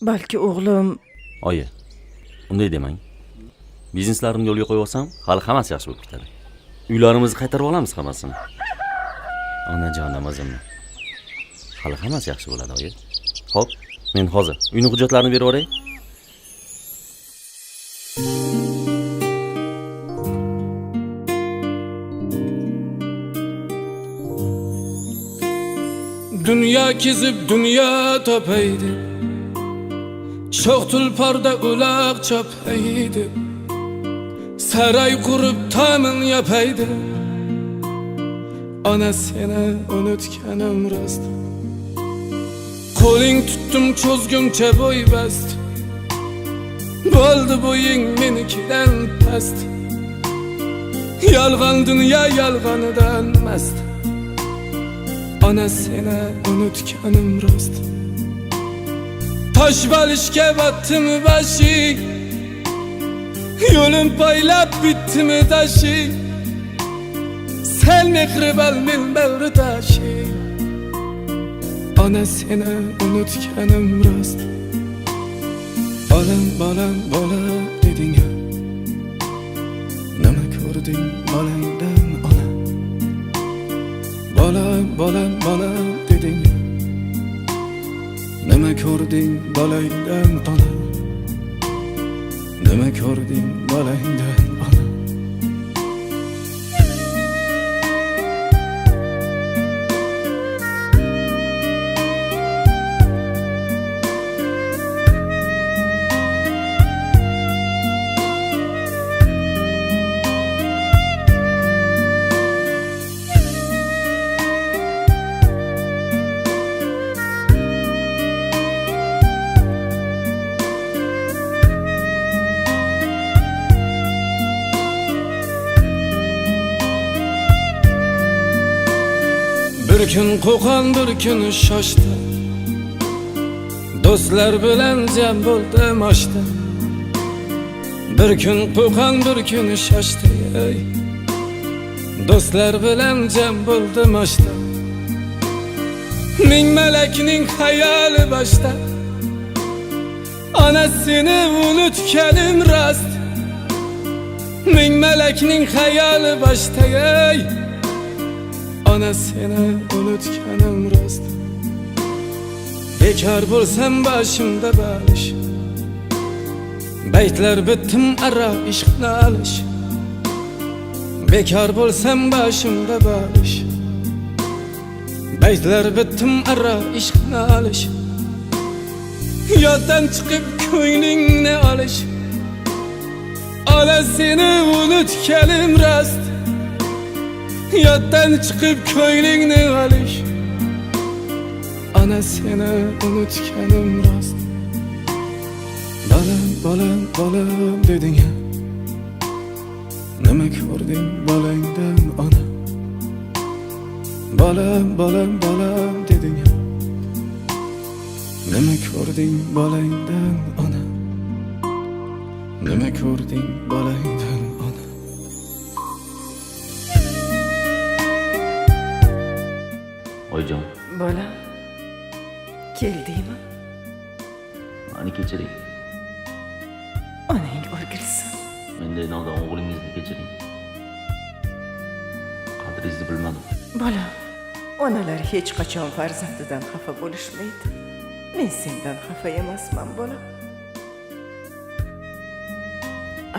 Balki o'g'lim Oyi, unday demang. Bizneslarimni yo'lga qo'yib olsam, hali hammasi yaxshi bo'lib ketadi. Uylarimizni qaytarib olamiz hammasini. Onajonim o'zimni. Hali hammasi yaxshi bo'ladi, oyi. Xo'p, men hozir uyning hujjatlarini berib yuboray. Dünya kezib dünya topaydi, çok tulparda ulaq çapaydi, saray qurib tamın yapaydi. Ana seni unutganim rost, qo'ling tutdim cho'zguncha bo'y bast, bo'ldi bo'ying menikidan past. Yolg'on dunyo yolg'onidan mast. Ana seni unutganim rost, tosh balishga botdimi bashing, yo'lim poylab bitdimi tashing, sen mehribon men bag'ri tashing. Ana seni unutganim rost, bolam bolam bolam deding, nima ko'rding bolangdan ona? Bolam bolam bolam deding, nima ko'rding bolangdan ona? Nima ko'rding bolangdan ona? Bir gün qo'qon bir kun shoshdi, do'stlar bilan jam bo'ldim oshda. Bir kun qo'qon bir kun shoshdi, do'stlar bilan jam bo'ldim oshda. Ming malakning xayoli boshda, onasini unutganim rost. Ming malakning xayoli boshda, ana seni unutganim rost. Bekar bo'lsam boshimda balish, baytlar bitdim ara ishqni alish. Bekar bo'lsam boshimda balish, baytlar bitdim ara ishqni alish. Yoddan chiqib ko'nglingni olish, ana seni unutganim rost. Yoddan chiqib ko'nglingni olish, ana seni unutganim rost. Bolam bolam bolam deding, nima ko'rding bolangdan ona? Bolam bolam bolam deding, nima ko'rding bolangdan ona? Nima ko'rding bolangdan ona? Oyijon, bolam keldingmi? meni kechiring. Onang o'lgilsin. Menday nodon o'g'lingizni kechiring. Qadringizni bilmadim. Bolam, onalar hech qachon farzandidan xafa bo'lishmaydi. Men sendan xafa emasman, bolam.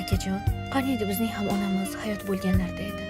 Akajon, qani edi bizning ham onamiz hayot bo'lganlarda edi.